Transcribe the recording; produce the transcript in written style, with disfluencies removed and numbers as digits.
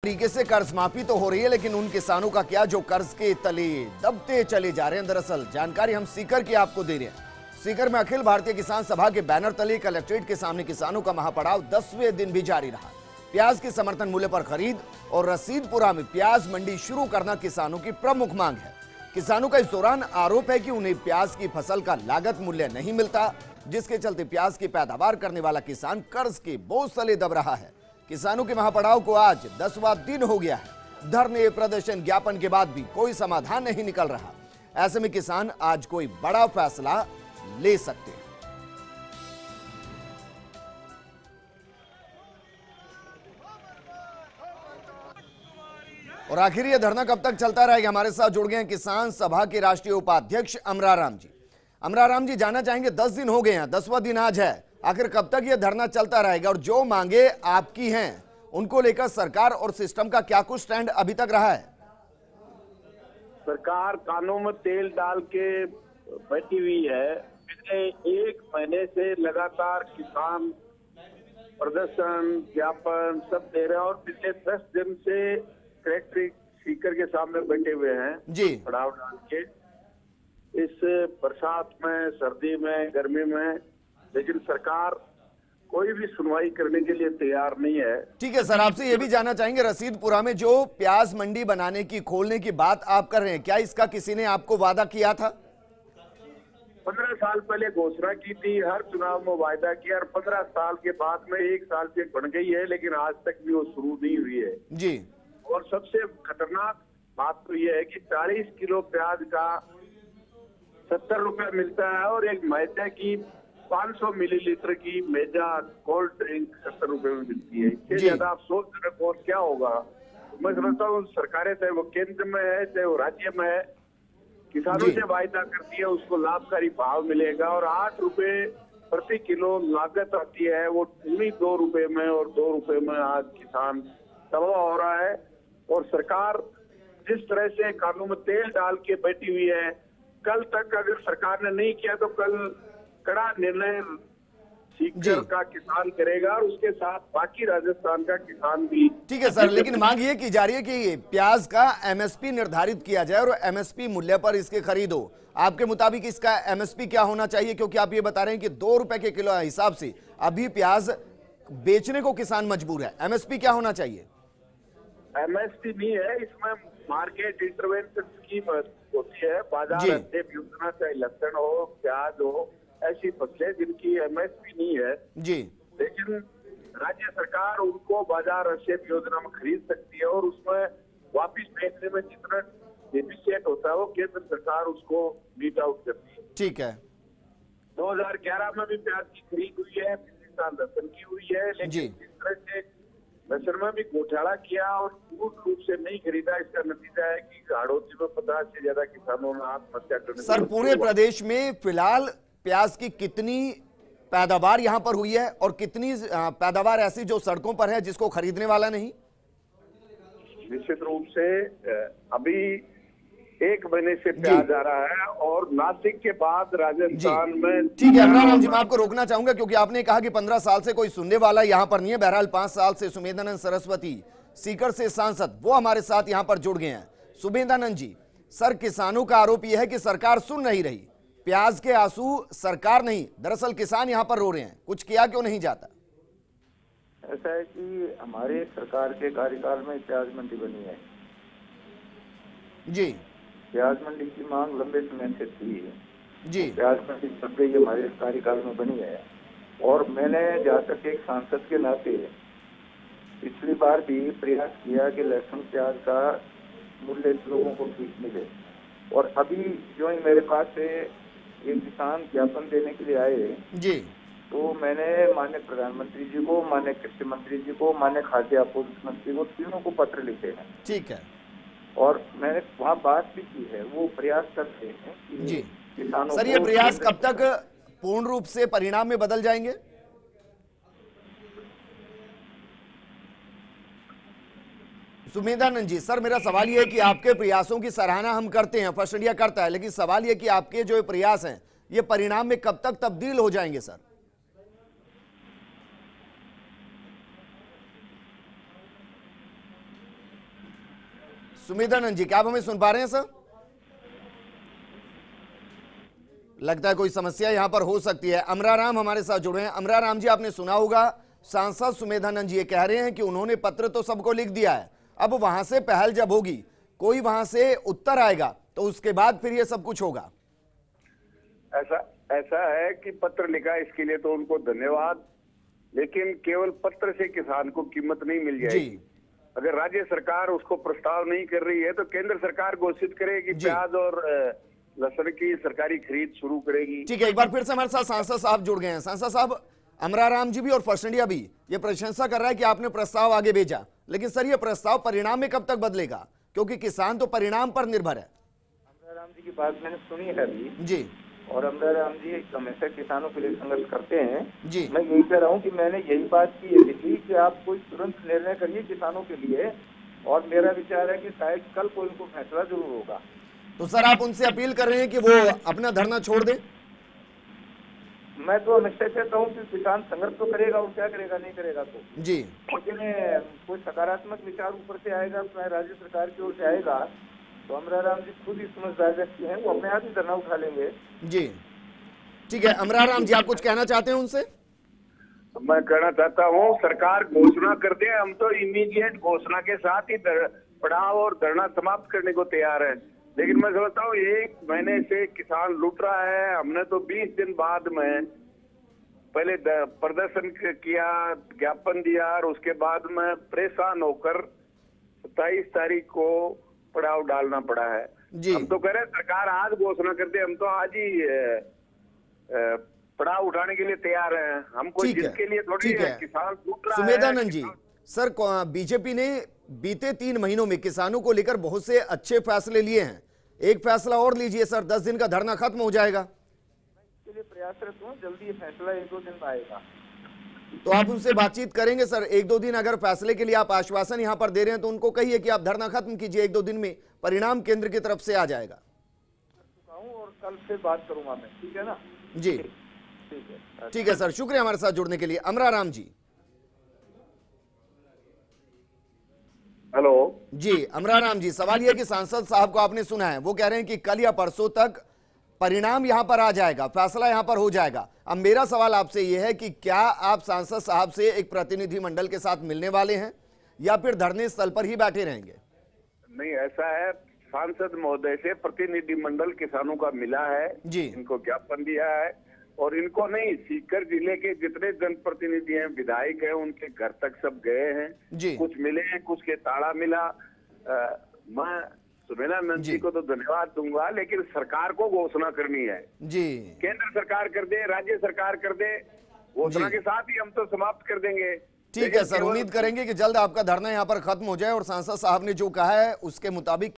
तरीके से कर्ज माफी तो हो रही है, लेकिन उन किसानों का क्या जो कर्ज के तले दबते चले जा रहे हैं। दरअसल जानकारी हम सीकर की आपको दे रहे हैं। सीकर में अखिल भारतीय किसान सभा के बैनर तले कलेक्ट्रेट के सामने किसानों का महापड़ाव 10वें दिन भी जारी रहा। प्याज के समर्थन मूल्य पर खरीद और रसीदपुरा में प्याज मंडी शुरू करना किसानों की प्रमुख मांग है। किसानों का इस दौरान आरोप है कि उन्हें प्याज की फसल का लागत मूल्य नहीं मिलता, जिसके चलते प्याज की पैदावार करने वाला किसान कर्ज के बोझ तले दब रहा है। किसानों के महापड़ाव को आज 10वां दिन हो गया है। धरने प्रदर्शन ज्ञापन के बाद भी कोई समाधान नहीं निकल रहा। ऐसे में किसान आज कोई बड़ा फैसला ले सकते हैं। और आखिर ये धरना कब तक चलता रहेगा? हमारे साथ जुड़ गए हैं किसान सभा के राष्ट्रीय उपाध्यक्ष अमराराम जी। अमराराम जी, जानना चाहेंगे 10 दिन हो गए हैं, 10वां दिन आज है, आखिर कब तक ये धरना चलता रहेगा और जो मांगे आपकी हैं उनको लेकर सरकार और सिस्टम का क्या कुछ स्टैंड अभी तक रहा है? सरकार कानों में तेल डाल के बैठी हुई है। पिछले 1 महीने से लगातार किसान प्रदर्शन ज्ञापन सब दे रहे हैं और पिछले 10 दिन से कलेक्ट्रेट सीकर के सामने बैठे हुए हैं जी, पड़ाव डाल के। इस बरसात में, सर्दी में, गर्मी में, लेकिन सरकार कोई भी सुनवाई करने के लिए तैयार नहीं है। ठीक है सर, आपसे ये भी जानना चाहेंगे, रसीदपुरा में जो प्याज मंडी बनाने की, खोलने की बात आप कर रहे हैं, क्या इसका किसी ने आपको वादा किया था? 15 साल पहले घोषणा की थी, हर चुनाव में वायदा किया और 15 साल के बाद में 1 साल से बन गई है, लेकिन आज तक भी वो शुरू नहीं हुई है जी। और सबसे खतरनाक बात तो ये है कि 40 किलो प्याज का 70 रुपए मिलता है और एक मैदा की 500 मिलीलीटर की मेजा कोल्ड ड्रिंक 70 रुपए में मिलती है। इससे ज्यादा आप सोच रहे और क्या होगा? मैं समझता हूँ सरकारें, चाहे वो केंद्र में है चाहे वो राज्य में है, किसानों से वायदा करती है उसको लाभकारी भाव मिलेगा और 8 रुपए प्रति किलो लागत आती है, वो उन्हीं 2 रुपए में और 2 रुपए में आज किसान तबाह हो रहा है। और सरकार जिस तरह से कानों में तेल डाल के बैठी हुई है, कल तक अगर सरकार ने नहीं किया तो कल कड़ा निर्णय सीकर का किसान करेगा और उसके साथ बाकी राजस्थान का किसान भी। ठीक है सर, लेकिन मांग ये की जा रही है कि प्याज का एमएसपी निर्धारित किया जाए और एमएसपी मूल्य पर इसके खरीद हो। आपके मुताबिक इसका एमएसपी क्या होना चाहिए? क्योंकि आप ये बता रहे हैं कि 2 रुपए के किलो हिसाब से अभी प्याज बेचने को किसान मजबूर है। एमएसपी क्या होना चाहिए? एमएसपी नहीं है, इसमें मार्केट इंटरवेंशन स्कीम होती है। बाजार अध्यय योजना, चाहे लहसुन हो, प्याज हो, ऐसी फसलें जिनकी एमएसपी नहीं है जी, लेकिन राज्य सरकार उनको बाजार अध्यय योजना में खरीद सकती है और उसमें वापिस बेचने में जितना डेफिशिएट होता है वो केंद्र सरकार उसको मीट आउट करती है। ठीक है। 2011 में भी प्याज की खरीद हुई है, पिछले साल लहसुन की हुई है, लेकिन जिस तरह से लहसुन में भी घोटाला किया और पूर्ण रूप से नहीं खरीदा, इसका नतीजा है कि हाड़ौती में 50 से ज्यादा किसानों ने आत्महत्या करने। सर, पूरे प्रदेश में फिलहाल प्याज की कितनी पैदावार यहां पर हुई है और कितनी पैदावार ऐसी जो सड़कों पर है जिसको खरीदने वाला नहीं? निश्चित रूप से अभी 1 महीने से प्याज आ रहा है और नासिक के बाद राजस्थान में। ठीक है अमराराम जी, मैं आपको रोकना चाहूंगा क्योंकि आपने कहा कि 15 साल से कोई सुनने वाला यहां पर नहीं है। बहरहाल 5 साल से सुमेधानंद सरस्वती, सीकर से सांसद, वो हमारे साथ यहां पर जुड़ गए हैं। सुमेधानंद जी, सर किसानों का आरोप यह है कि सरकार सुन नहीं रही, प्याज के आंसू सरकार नहीं, दरअसल किसान यहां पर रो रहे हैं, कुछ किया क्यों नहीं जाता? ऐसा है कि हमारे सरकार के कार्यकाल में प्याज मंडी बनी है जी। प्याज मंडी की मांग लंबे समय से थी जी। प्याज मंडी बन गई हमारे कार्यकाल में बनी है और मैंने जहाँ तक एक सांसद के नाते पिछली बार भी प्रयास किया कि लहसुन प्याज का मूल्य लोगों को ठीक मिले और अभी जो ही मेरे पास से एक किसान ज्ञापन देने के लिए आए जी, तो मैंने माननीय प्रधानमंत्री जी को, माननीय कृषि मंत्री जी को, माननीय खाद्य आपूर्ति मंत्री को, तीनों को पत्र लिखे हैं। ठीक है। और मैंने वहाँ बात भी की है, वो प्रयास करते हैं कि जी किसानों सर, ये प्रयास कब तक पूर्ण रूप से परिणाम में बदल जाएंगे? सुमेधानंद जी, सर मेरा सवाल यह है कि आपके प्रयासों की सराहना हम करते हैं, फर्स्ट इंडिया करता है, लेकिन सवाल यह कि आपके जो प्रयास हैं ये परिणाम में कब तक तब्दील हो जाएंगे? सर सुमेधानंद जी, क्या आप हमें सुन पा रहे हैं सर? लगता है कोई समस्या यहां पर हो सकती है। अमराराम हमारे साथ जुड़े हैं। अमराराम जी, आपने सुना होगा सांसद सुमेधानंद जी ये कह रहे हैं कि उन्होंने पत्र तो सबको लिख दिया है, अब वहां से पहल जब होगी, कोई वहां से उत्तर आएगा तो उसके बाद फिर ये सब कुछ होगा। ऐसा है कि पत्र लिखा, इसके लिए तो उनको धन्यवाद, लेकिन केवल पत्र से किसान को कीमत नहीं मिल जाएगी। अगर राज्य सरकार उसको प्रस्ताव नहीं कर रही है तो केंद्र सरकार घोषित करे कि प्याज और लहसुन की सरकारी खरीद शुरू करेगी। ठीक है, एक बार फिर से हमारे साथ सांसद साहब जुड़ गए हैं। सांसद साहब, अमराराम जी भी और फर्शंडिया भी ये प्रशंसा कर रहा है कि आपने प्रस्ताव आगे भेजा, लेकिन सर ये प्रस्ताव परिणाम में कब तक बदलेगा, क्योंकि किसान तो परिणाम पर निर्भर है। अमराराम जी की बात मैंने सुनी है अभी जी, और अमराराम जी हमेशा किसानों के लिए संघर्ष करते हैं जी। मैं यही कह रहा हूँ कि मैंने यही बात की थी कि आप कोई तुरंत निर्णय करिए किसानों के लिए, और मेरा विचार है कि शायद कल को इनको फैसला जरूर होगा। तो सर आप उनसे अपील कर रहे हैं कि वो अपना धरना छोड़ दें? मैं तो हमेशा कहता हूँ कि किसान संघर्ष तो करेगा, और क्या करेगा, नहीं करेगा तो जी, लेकिन कोई सकारात्मक विचार ऊपर से आएगा, राज्य सरकार की ओर से आएगा, तो अमराराम जी खुद ही समझदार व्यक्ति हैं, वो अपने आप ही धरना उठा लेंगे। जी, ठीक है। अमराराम जी, आप कुछ कहना चाहते हैं उनसे? मैं कहना चाहता हूँ सरकार घोषणा कर दे, हम तो इमीडिएट घोषणा के साथ ही पड़ाव और धरना समाप्त करने को तैयार है। लेकिन मैं समझता हूँ 1 महीने से किसान लूट रहा है। हमने तो 20 दिन बाद में पहले प्रदर्शन किया, ज्ञापन दिया, और उसके बाद में परेशान होकर 27 तारीख को पड़ाव डालना पड़ा है। हम तो कह रहे हैं सरकार आज घोषणा कर दे, हम तो आज ही पड़ाव उठाने के लिए तैयार हैं। हम कोई जिसके लिए थोड़ी है, किसान लूट रहा है। सुमेधानंद जी, सर बीजेपी ने बीते 3 महीनों में किसानों को लेकर बहुत से अच्छे फैसले लिए हैं, एक फैसला और लीजिए सर, 10 दिन का धरना खत्म हो जाएगा। इसके लिए प्रयासरत हूं, जल्दी ये फैसला 1-2 दिन में आएगा। तो आप उनसे बातचीत करेंगे सर? 1-2 दिन अगर फैसले के लिए आप आश्वासन यहां पर दे रहे हैं तो उनको कहिए कि आप धरना खत्म कीजिए, 1-2 दिन में परिणाम केंद्र की तरफ से आ जाएगा। और कल फिर बात करूंगा मैं, ठीक है ना? जी, ठीक है सर, शुक्रिया हमारे साथ जुड़ने के लिए। अमराराम जी। हेलो जी, अमराराम जी, सवाल यह कि सांसद साहब को आपने सुना है, वो कह रहे हैं कि कल या परसों तक परिणाम यहां पर आ जाएगा, फैसला यहां पर हो जाएगा। अब मेरा सवाल आपसे यह है कि क्या आप सांसद साहब से एक प्रतिनिधि मंडल के साथ मिलने वाले हैं या फिर धरने स्थल पर ही बैठे रहेंगे? नहीं, ऐसा है, सांसद महोदय से प्रतिनिधि मंडल किसानों का मिला है जी, इनको ज्ञापन दिया है, और इनको नहीं, सीकर जिले के जितने जनप्रतिनिधि हैं, विधायक हैं, उनके घर तक सब गए हैं जी, कुछ मिले, कुछ के ताड़ा मिला। मैं सुमेधानंद जी को तो धन्यवाद दूंगा, लेकिन सरकार को घोषणा करनी है जी, केंद्र सरकार कर दे, राज्य सरकार कर दे, घोषणा के साथ ही हम तो समाप्त कर देंगे। ठीक है सर, उम्मीद करेंगे कि जल्द आपका धरना यहां पर खत्म हो जाए और सांसद साहब ने जो कहा है उसके मुताबिक